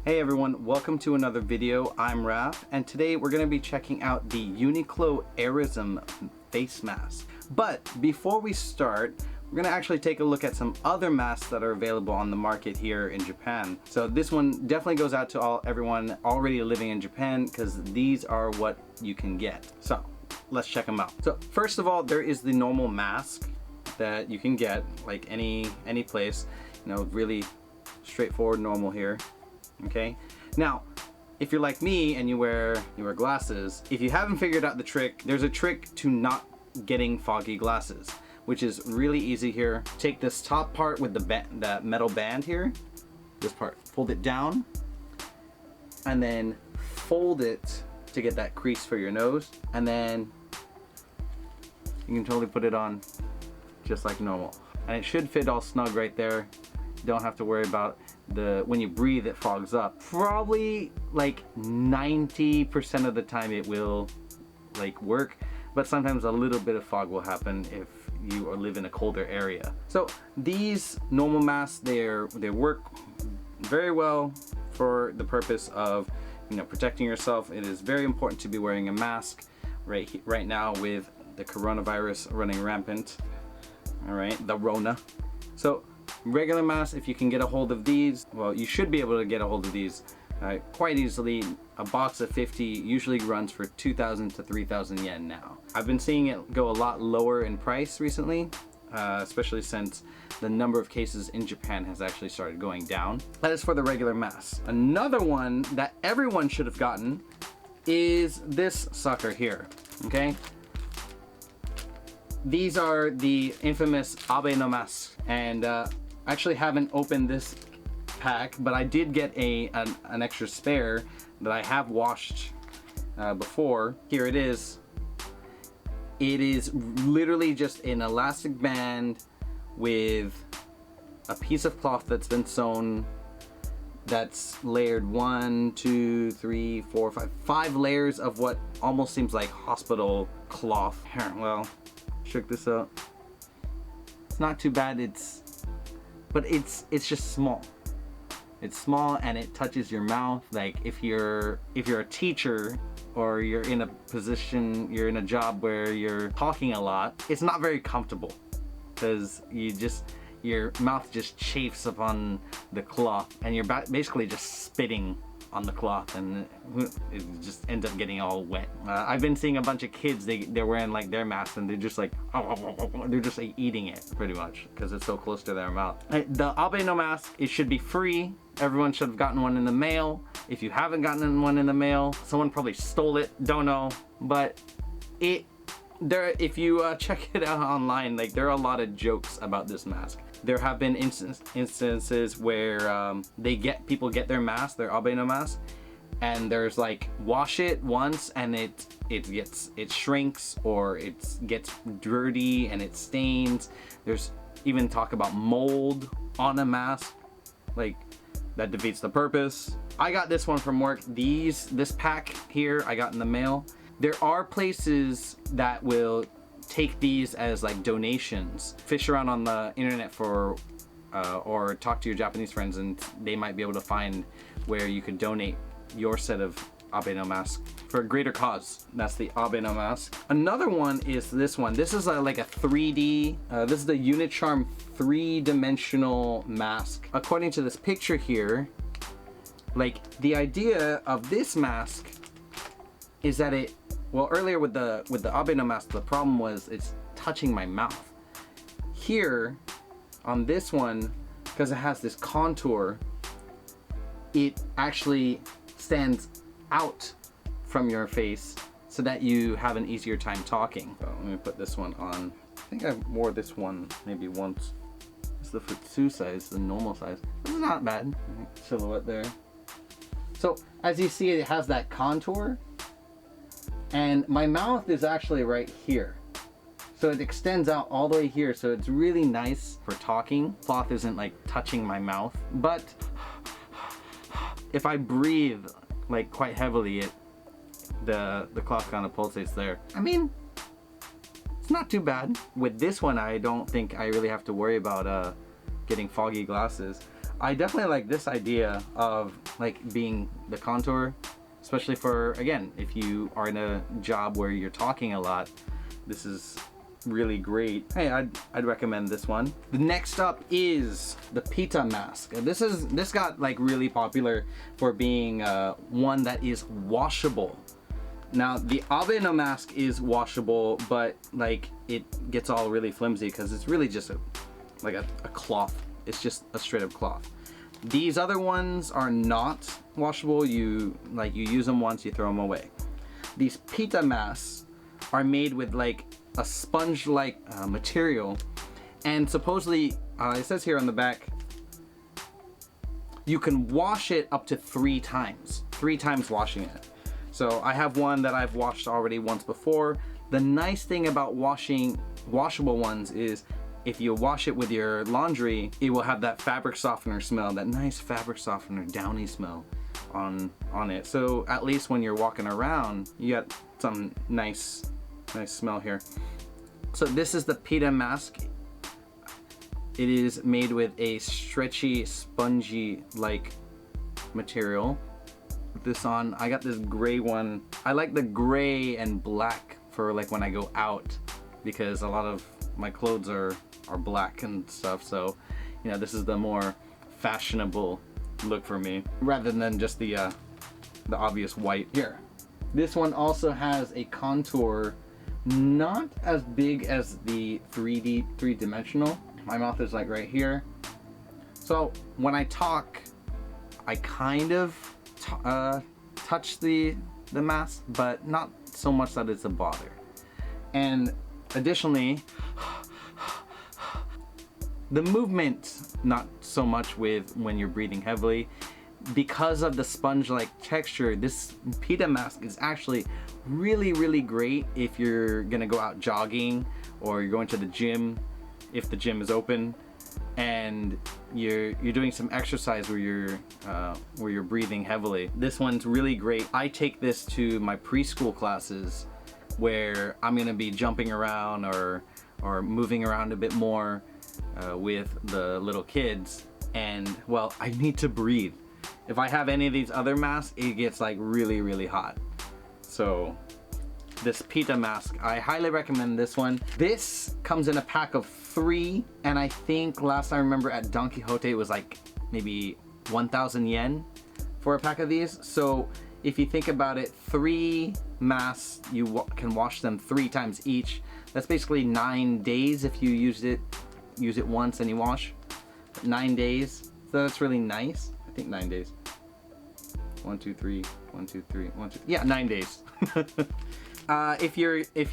Hey everyone, welcome to another video. I'm Raph, and today we're going to be checking out the UNIQLO AIRISM Face Mask. But before we start, we're going to actually take a look at some other masks that are available on the market here in Japan. So this one definitely goes out to everyone already living in Japan, because these are what you can get. So let's check them out. So first of all, there is the normal mask that you can get like any place, you know, really straightforward, normal here. Okay, now if you're like me and you wear glasses, if you haven't figured out the trick, there's a trick to not getting foggy glasses, which is really easy here. Take this top part with the metal band here, this part, fold it down, and then fold it to get that crease for your nose, and then you can totally put it on just like normal. And it should fit all snug right there. You don't have to worry about when you breathe it fogs up. Probably like 90% of the time it will like work, but sometimes a little bit of fog will happen if you live in a colder area. So these normal masks, they work very well for the purpose of, you know, protecting yourself. It is very important to be wearing a mask right now with the coronavirus running rampant. All right, the Rona. So regular masks, if you can get a hold of these, well, you should be able to get a hold of these quite easily. A box of 50 usually runs for 2,000 to 3,000 yen now. I've been seeing it go a lot lower in price recently, especially since the number of cases in Japan has actually started going down. That is for the regular masks. Another one that everyone should have gotten is this sucker here, okay? These are the infamous Albino Mask, and I actually haven't opened this pack, but I did get an extra spare that I have washed before. Here it is. It is literally just an elastic band with a piece of cloth that's been sewn, that's layered 1, 2, 3, 4, 5 layers of what almost seems like hospital cloth. Here, well, check this out. It's not too bad, but it's just small. It's small and it touches your mouth. Like if you're a teacher or you're in a position, you're in a job where you're talking a lot, it's not very comfortable because your mouth just chafes upon the cloth and you're basically just spitting on the cloth, and it just ends up getting all wet. I've been seeing a bunch of kids, they're wearing like their masks and they're just like, they're just like eating it pretty much because it's so close to their mouth. The Albino Mask, it should be free. Everyone should have gotten one in the mail. If you haven't gotten one in the mail, someone probably stole it, don't know. But if you check it out online, like there are a lot of jokes about this mask. There have been instances where people get their mask, their Albino Mask, and there's like wash it once and it shrinks or it gets dirty and it stains. There's even talk about mold on a mask. Like that defeats the purpose. I got this one from work. This pack here I got in the mail. There are places that will take these as like donations. Fish around on the internet for or talk to your Japanese friends and they might be able to find where you could donate your set of Albino Mask for a greater cause. That's the Albino Mask. Another one is this one. This is like a 3D, this is the Unicharm 3-dimensional mask. According to this picture here, like the idea of this mask is that well, earlier with the Albino Mask, the problem was it's touching my mouth. Here, on this one, because it has this contour, it actually stands out from your face so that you have an easier time talking. So let me put this one on. I think I wore this one maybe once. It's the Futsu size, the normal size. It's not bad. Silhouette there. So as you see, it has that contour. And my mouth is actually right here. So it extends out all the way here. So it's really nice for talking. Cloth isn't like touching my mouth. But if I breathe like quite heavily, the cloth kind of pulsates there. I mean, it's not too bad. With this one, I don't think I really have to worry about getting foggy glasses. I definitely like this idea of like being the contour, especially for, again, if you are in a job where you're talking a lot. This is really great. Hey, I'd recommend this one. The next up is the Peeta Mask. This got like really popular for being one that is washable. Now the Albino Mask is washable, but like it gets all really flimsy because it's really just a cloth. It's just a straight up cloth. These other ones are not washable. You use them once, you throw them away. These Peeta Masks are made with like a sponge-like material, and supposedly it says here on the back you can wash it up to 3 times. 3 times washing it. So I have one that I've washed already once before. The nice thing about washing washable ones is if you wash it with your laundry, it will have that fabric softener smell, that nice fabric softener, downy smell on it. So at least when you're walking around, you got some nice smell here. So this is the Peeta Mask. It is made with a stretchy, spongy like material. Put this on. I got this gray one. I like the gray and black for like when I go out, because a lot of my clothes are black and stuff. So, you know, this is the more fashionable look for me, rather than just the obvious white. Here, this one also has a contour not as big as the 3-dimensional. My mouth is like right here. So when I talk, I kind of touch the mask, but not so much that it's a bother. And additionally, the movement, not so much with when you're breathing heavily. Because of the sponge-like texture, this Peeta Mask is actually really, really great if you're gonna go out jogging or you're going to the gym, if the gym is open, and you're doing some exercise where you're breathing heavily. This one's really great. I take this to my preschool classes where I'm gonna be jumping around or moving around a bit more with the little kids, and well, I need to breathe. If I have any of these other masks, it gets like really, really hot. So this Peeta Mask, I highly recommend this one. This comes in a pack of 3, and I think last I remember at Don Quixote it was like maybe 1,000 yen for a pack of these. So if you think about it, 3 masks, you can wash them 3 times each. That's basically 9 days if you use it once and you wash. 9 days, so that's really nice. I think 9 days. 1, 2, 3, 1, 2, 3, 1, 2. Yeah, 9 days. If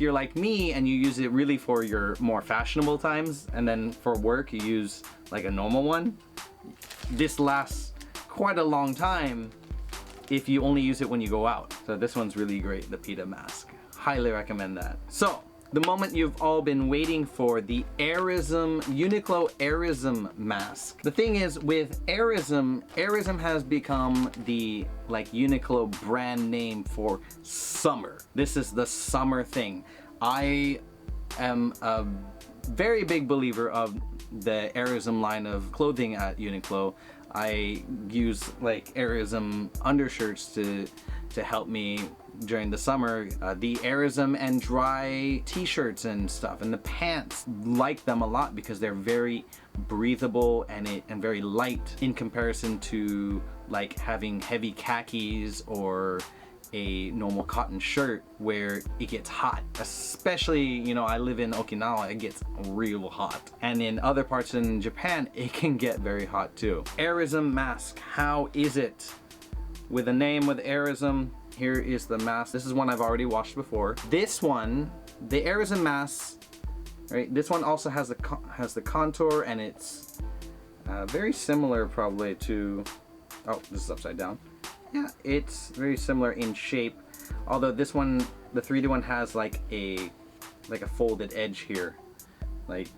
you're like me and you use it really for your more fashionable times, and then for work you use like a normal one, this lasts quite a long time if you only use it when you go out. So this one's really great, the Peeta Mask. Highly recommend that. So the moment you've all been waiting for, the AirISM, UNIQLO AIRISM Mask. The thing is, with AirISM has become the like UNIQLO brand name for summer. This is the summer thing. I am a very big believer of the AirISM line of clothing at UNIQLO. I use like AirISM undershirts to help me during the summer, the AirISM and dry t-shirts and stuff, and the pants, like them a lot because they're very breathable and very light in comparison to like having heavy khakis or a normal cotton shirt where it gets hot. Especially, you know, I live in Okinawa, it gets real hot, and in other parts in Japan it can get very hot too. AirISM Mask, how is it? With a name with AirISM, here is the mask. This is one I've already washed before. This one, the AirISM Mask, right? This one also has the contour, and it's very similar probably to, oh, this is upside down. Yeah, it's very similar in shape. Although this one, the 3D one, has like a folded edge here. Like,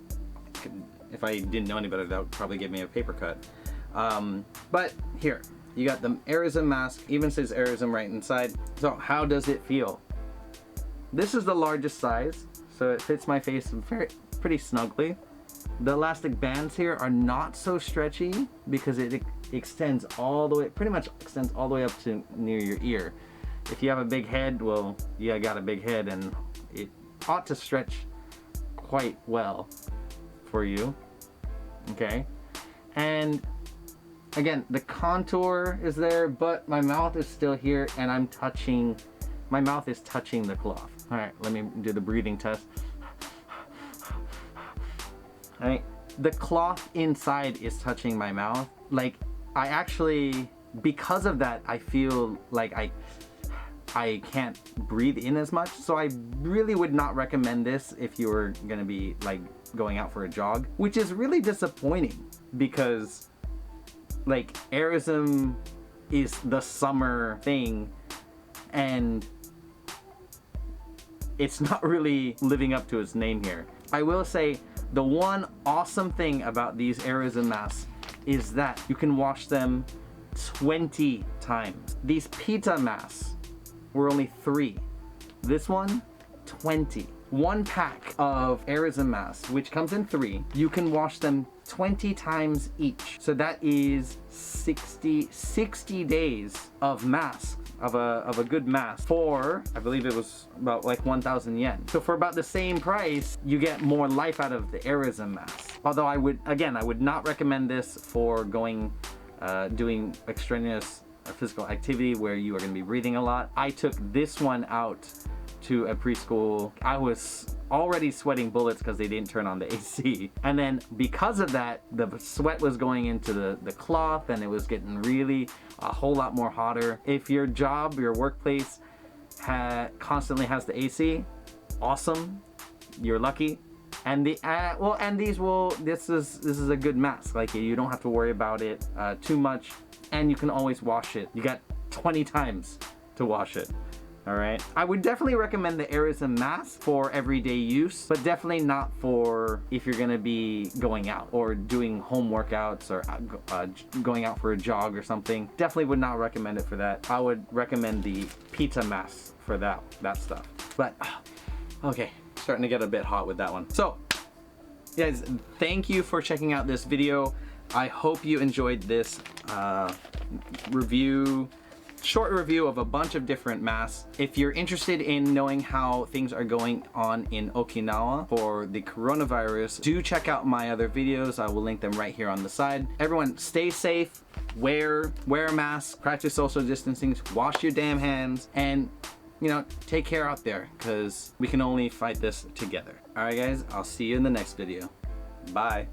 if I didn't know any better, that would probably give me a paper cut. But here, you got the AirISM Mask, even says AirISM right inside. So how does it feel? This is the largest size, so it fits my face pretty snugly. The elastic bands here are not so stretchy because it extends all the way, pretty much extends all the way up to near your ear. If you have a big head, well, yeah, I got a big head and it ought to stretch quite well for you, okay? And again, the contour is there, but my mouth is still here and my mouth is touching the cloth. All right, let me do the breathing test. All right, the cloth inside is touching my mouth. Like, I actually, because of that, I feel like I can't breathe in as much. So I really would not recommend this if you were gonna be like going out for a jog, which is really disappointing because like AirISM is the summer thing and it's not really living up to its name here. I will say the one awesome thing about these AirISM masks is that you can wash them 20 times. These Peeta masks were only 3. This one, 20. One pack of AirISM masks, which comes in 3, you can wash them 20 times each. So that is 60 days of masks, of a good mask for, I believe it was about like 1,000 yen. So for about the same price, you get more life out of the AirISM mask. Although I would not recommend this for going, doing extraneous physical activity where you are going to be breathing a lot. I took this one out to a preschool. I was already sweating bullets because they didn't turn on the AC. And then because of that, the sweat was going into the cloth and it was getting really a whole lot more hotter. If your job, your workplace constantly has the AC, awesome, you're lucky. And this is a good mask. Like, you don't have to worry about it too much, and you can always wash it. You got 20 times to wash it. All right. I would definitely recommend the AirISM Mask for everyday use, but definitely not for if you're gonna be going out or doing home workouts or going out for a jog or something. Definitely would not recommend it for that. I would recommend the Peeta Mask for that stuff. But okay, starting to get a bit hot with that one. So guys, thank you for checking out this video. I hope you enjoyed this short review of a bunch of different masks. If you're interested in knowing how things are going on in Okinawa for the coronavirus, do check out my other videos. I will link them right here on the side. Everyone, stay safe, wear a mask, practice social distancing, wash your damn hands, and you know, take care out there because we can only fight this together. All right guys, I'll see you in the next video. Bye.